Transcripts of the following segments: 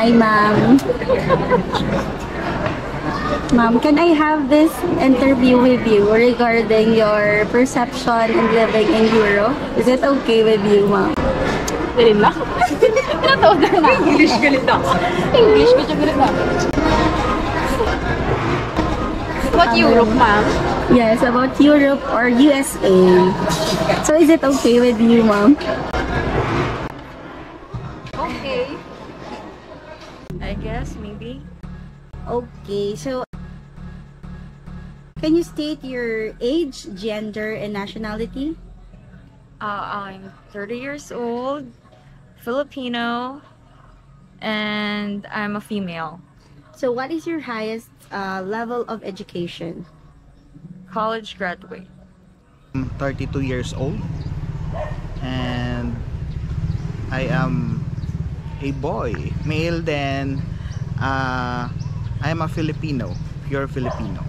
Hi, ma'am. Ma'am, can I have this interview with you regarding your perception in living in Europe? Is it okay with you, ma'am? Galing na. Pinatawag na. English galit na. English, medyo galit na. What Europe, ma'am? Yes, about Europe or USA. So is it okay with you, ma'am? Okay. I guess, maybe. Okay, so can you state your age, gender, and nationality? I'm 30 years old, Filipino, and I'm a female. So what is your highest level of education? College graduate. I'm 32 years old and I am a boy, male. Then I am a Filipino, pure Filipino.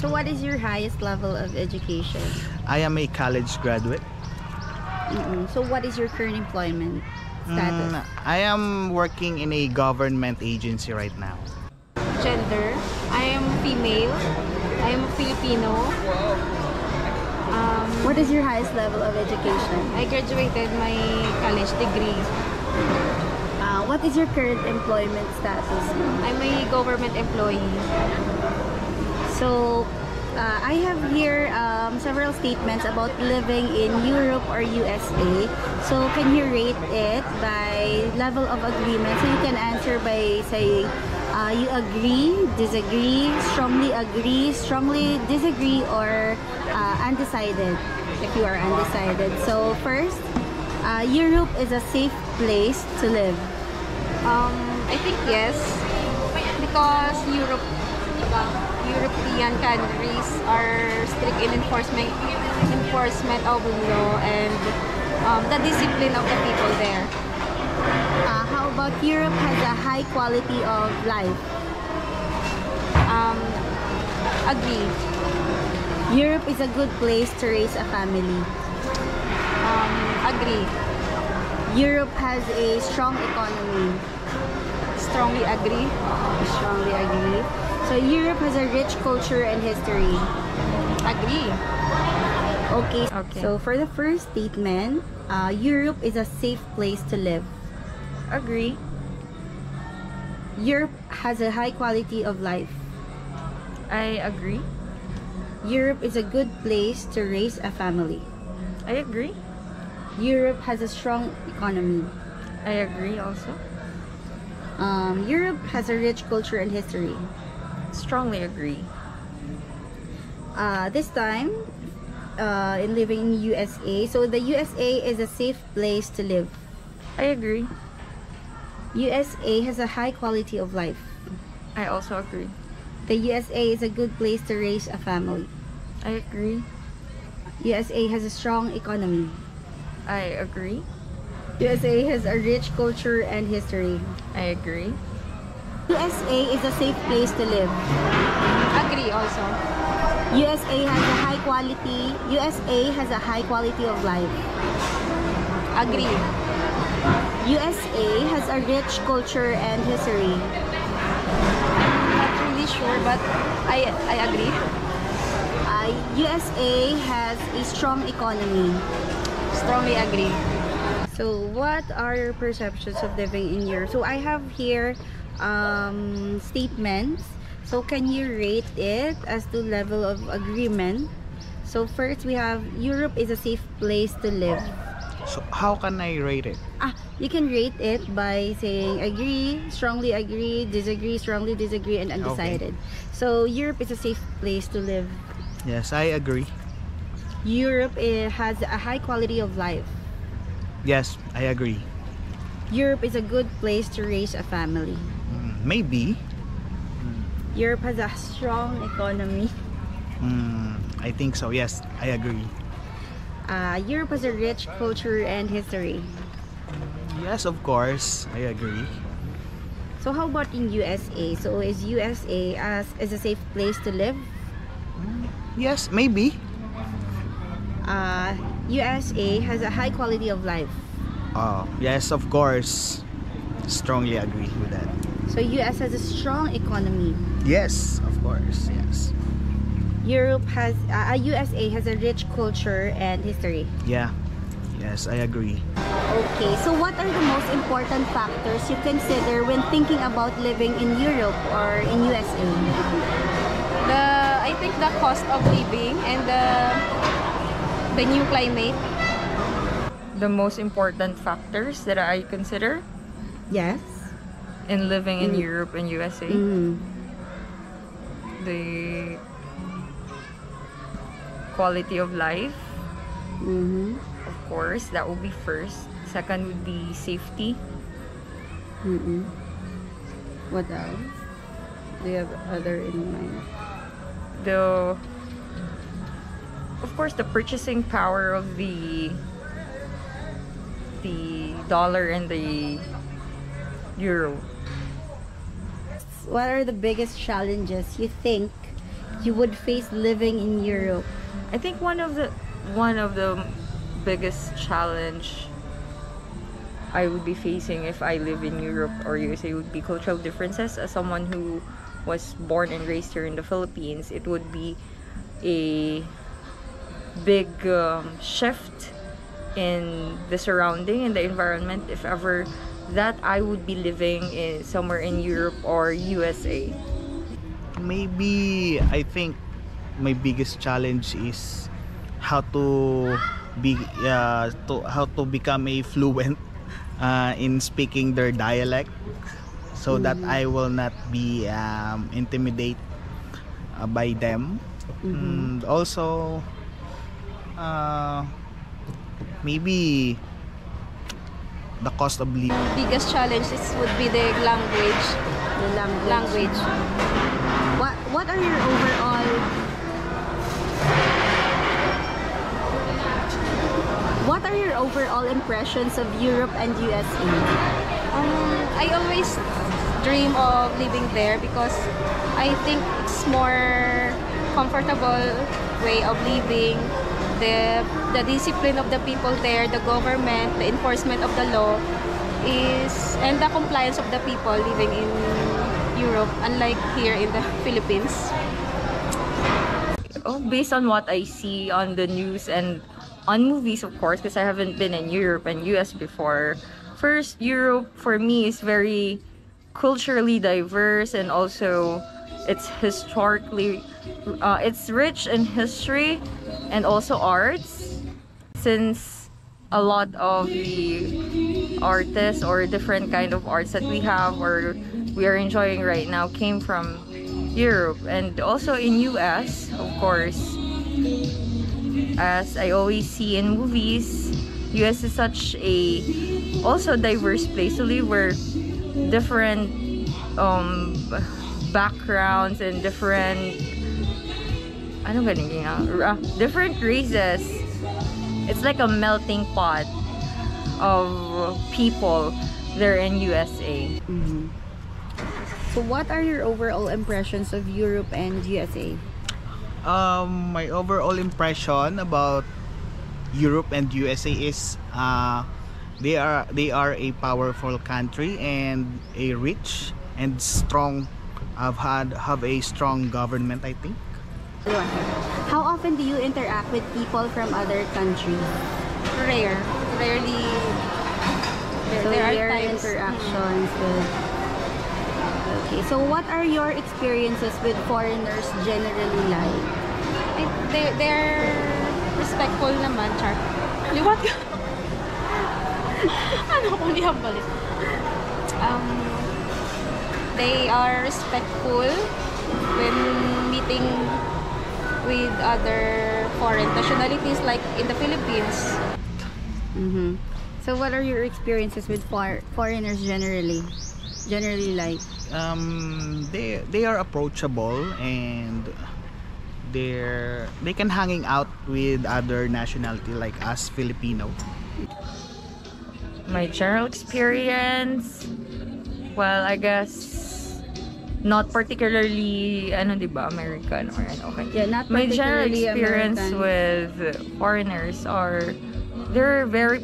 So what is your highest level of education? I am a college graduate. So what is your current employment status? I am working in a government agency right now. Gender. I am female. I am a Filipino. What is your highest level of education? I graduated my college degree. What is your current employment status? I'm a government employee. So, I have here several statements about living in Europe or USA. So, can you rate it by level of agreement? So, you can answer by saying you agree, disagree, strongly disagree, or undecided if you are undecided. So, first, Europe is a safe place to live. I think yes, because European countries are strict in enforcement of law and the discipline of the people there. How about Europe has a high quality of life? Agree. Europe is a good place to raise a family. Agree. Europe has a strong economy. Strongly agree. Strongly agree. So Europe has a rich culture and history. Agree. Okay. Okay. So for the first statement, Europe is a safe place to live. Agree. Europe has a high quality of life. I agree. Europe is a good place to raise a family. I agree. Europe has a strong economy. I agree also. Europe has a rich culture and history. Strongly agree. This time, in living in USA, so the USA is a safe place to live. I agree. USA has a high quality of life. I also agree. The USA is a good place to raise a family. I agree. USA has a strong economy. I agree. USA has a rich culture and history. I agree. USA is a safe place to live. Agree also. USA has a high quality. USA has a high quality of life. Agree. USA has a rich culture and history. Not really sure, but I agree. USA has a strong economy. Strongly agree. So what are your perceptions of living in Europe? So I have here statements. So can you rate it as to level of agreement? So first we have Europe is a safe place to live. So how can I rate it? You can rate it by saying agree, strongly agree, disagree, strongly disagree, and undecided. Okay. So Europe is a safe place to live. Yes, I agree. Europe has a high quality of life. Yes, I agree. Europe is a good place to raise a family. Maybe. Europe has a strong economy. I think so. Yes, I agree. Europe has a rich culture and history. Yes, of course, I agree. So how about in USA? So is USA as a safe place to live? Yes, maybe. USA has a high quality of life. Yes, of course. Strongly agree with that. So US has a strong economy. Yes, of course. Yes. Europe has, USA has a rich culture and history. Yeah. Yes, I agree. Okay, so what are the most important factors you consider when thinking about living in Europe or in USA? I think the cost of living and the new climate. The most important factors that I consider Yes. in living in Europe and USA. The quality of life, of course, that would be first. Second would be safety. What else? Do you have other in mind? Of course, the purchasing power of the dollar and the euro. What are the biggest challenges you think you would face living in Europe? I think one of the biggest challenge I would be facing if I live in Europe or USA would be cultural differences. As someone who was born and raised here in the Philippines, it would be a big shift in the surrounding and the environment if ever that I would be living in somewhere in Europe or USA. Maybe I think my biggest challenge is how to how to become a fluent in speaking their dialect, so that I will not be intimidated by them. And also maybe the cost of living. Biggest challenge would be the language. The language. What are your overall impressions of Europe and USA? I always dream of living there because I think it's more comfortable way of living. The discipline of the people there, the government, the enforcement of the law and the compliance of the people living in Europe, unlike here in the Philippines. Based on what I see on the news and on movies, of course, because I haven't been in Europe and US before. First, Europe for me is very culturally diverse, and also it's historically it's rich in history and also arts, since a lot of the artists or different kind of arts that we have or we are enjoying right now came from Europe. And also in US, of course, as I always see in movies, US is such a also diverse place to live, where different backgrounds and different different races. It's like a melting pot of people there in USA. So what are your overall impressions of Europe and USA? My overall impression about Europe and USA is they are a powerful country and a rich and strong have a strong government, I think. How often do you interact with people from other countries? Rarely. So There are your times. interactions with... Okay, so what are your experiences with foreigners generally like? They're respectful naman, Char. Liwat ka. Ano kung di balik? They are respectful when meeting with other foreign nationalities, like in the Philippines. So what are your experiences with foreigners generally like? They are approachable, and they can hanging out with other nationality like us Filipino. My general experience, well, I guess not particularly American or okay. Yeah, not My general particularly experience American. with foreigners they're very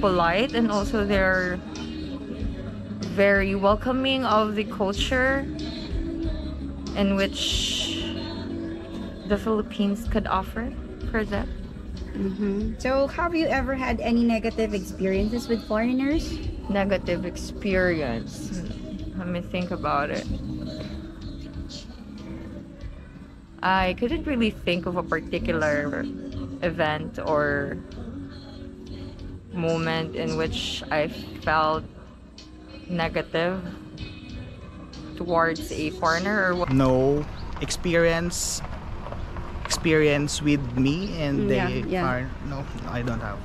polite, and also they're very welcoming of the culture in which the Philippines could offer for that. So have you ever had any negative experiences with foreigners? Negative experience. Let me think about it. I couldn't really think of a particular event or moment in which I felt negative towards a foreigner or what. No experience with me and they Yeah. are no, I don't have.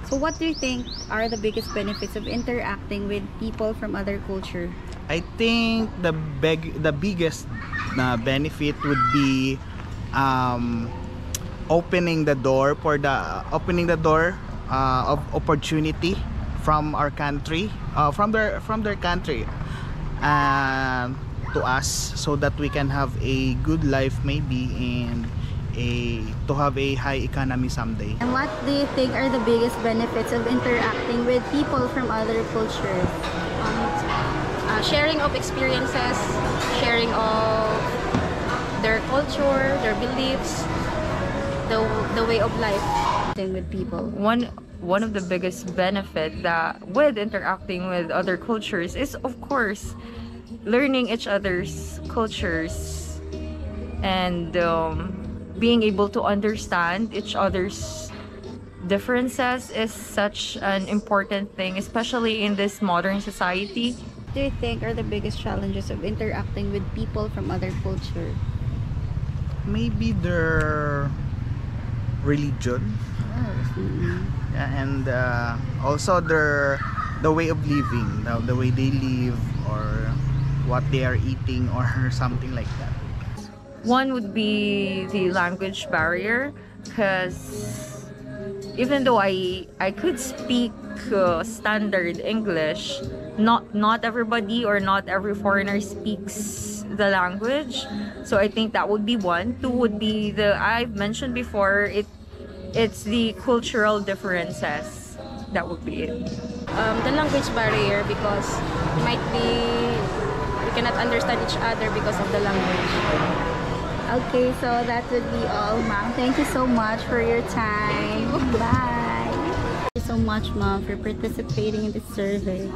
So what do you think are the biggest benefits of interacting with people from other culture? I think the biggest benefit would be opening the door of opportunity from our country, from their country, to us, so that we can have a good life maybe, and to have a high economy someday. And what do you think are the biggest benefits of interacting with people from other cultures? Sharing of experiences, sharing of their culture, their beliefs, the way of life. With people. One of the biggest benefit that with interacting with other cultures is, of course, learning each other's cultures and being able to understand each other's differences is such an important thing, especially in this modern society. What do you think are the biggest challenges of interacting with people from other culture? Maybe their religion, and also the way of living, the way they live, or what they are eating, or something like that. One would be the language barrier, because even though I could speak standard English, not everybody or not every foreigner speaks the language. So I think that would be one. Two would be I've mentioned before, it's the cultural differences. That would be it. The language barrier, because we cannot understand each other because of the language. Okay, so that would be all, ma'am. Thank you so much for your time. Bye. Thank you so much, ma'am, for participating in this survey.